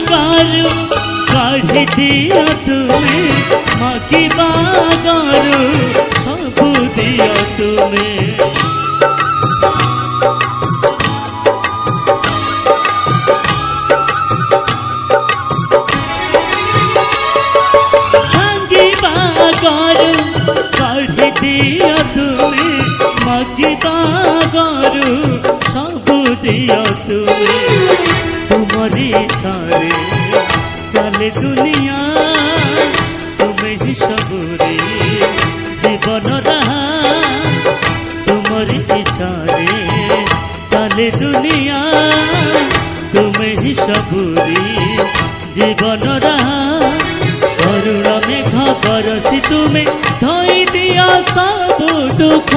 करू काढ़ी दिया तुमे मागिबा करू सबु दिया तुमे भांगिबा करू काढ़ी दिया तुमे मागिबा करू सबु दिया तुमे तुम्हारी सारे चले दुनिया तुम्हें ही सबुरी जीवन रहा तुम्हारी इशारे चले दुनिया तुम्हें ही सबुरी जीवन रहा करुण मेघ बरसी तुम्हें धोई दिया सब दुख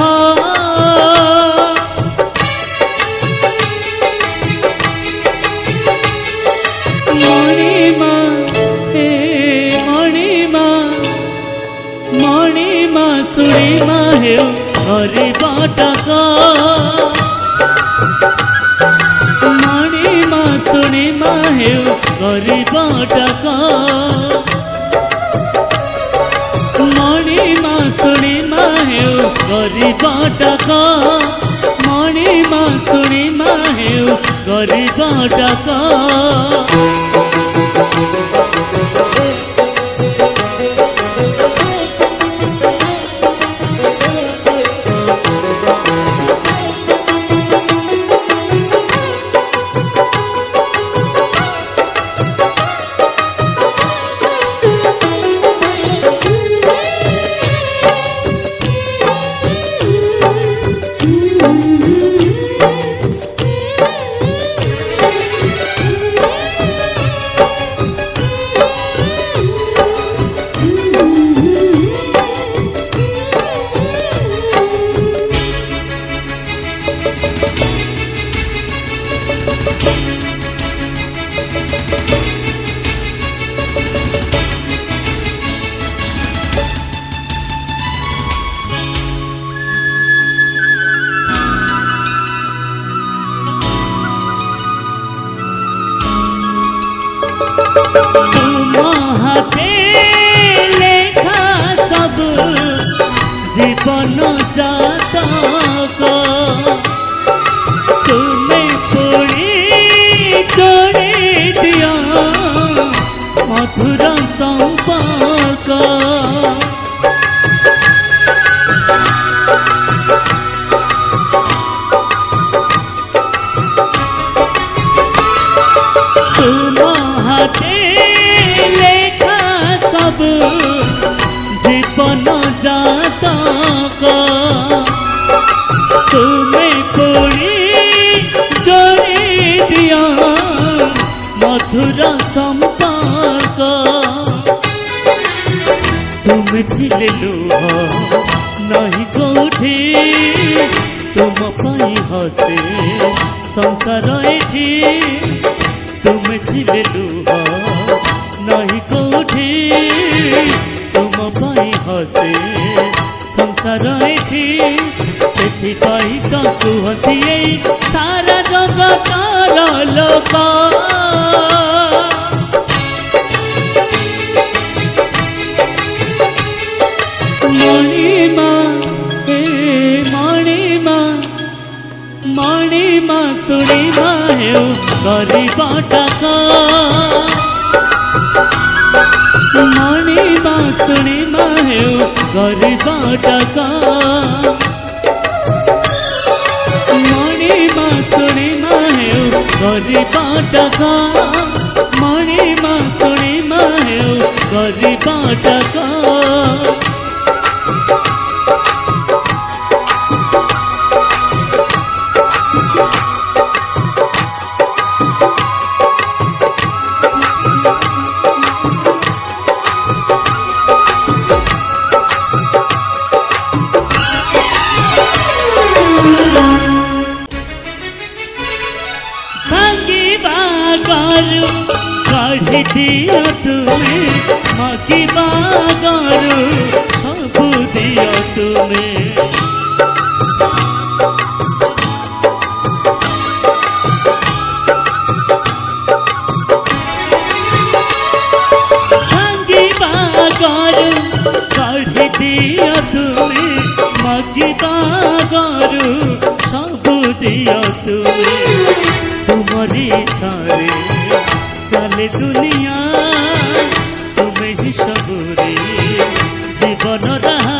सुणीमा हेउ गरीबटका मणिमा सुणीमा हेउ गरीबटका मणिमा सुणीमा हेउ गरीबटका मणिमा सुणीमा हेउ गरीबटका हाथे लेखा सब जीवन जातक तुम्हें पुणी जोड़ी दिया मधुर संपर्क तुम हाथे सब जीवन जातक तुम्हें कोई जोड़ी दिया मधुर संपर्क तुम थिले लुह नहीं कोठी तुम पाई हसे संसार एठी तुम थिले लुह नहीं कोठी तुम पाई हसे संसार एठी सेठी पाई तो कुहती सारा जगतर लोक मणिमा मणिमा मणिमा सुणीमा हेउ गरीबटका मणिमा सुणीमा हेउ गरीबटका मणिमा सुणीमा हेउ गरीबटका मणिमा सुणीमा हेउ गरीबटका काढ़ी दिया तुमे मागिबा करू सबु दिया तुमे दुनिया तुमे ही सबुरी जीवन रहा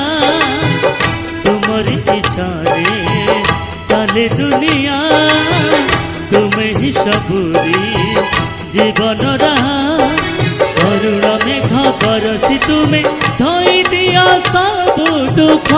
तुमरी इशारे चले दुनिया तुमे ही सबुरी जीवन रहा करुण मेघ बरसी तुमे धोई दिया सब दुख।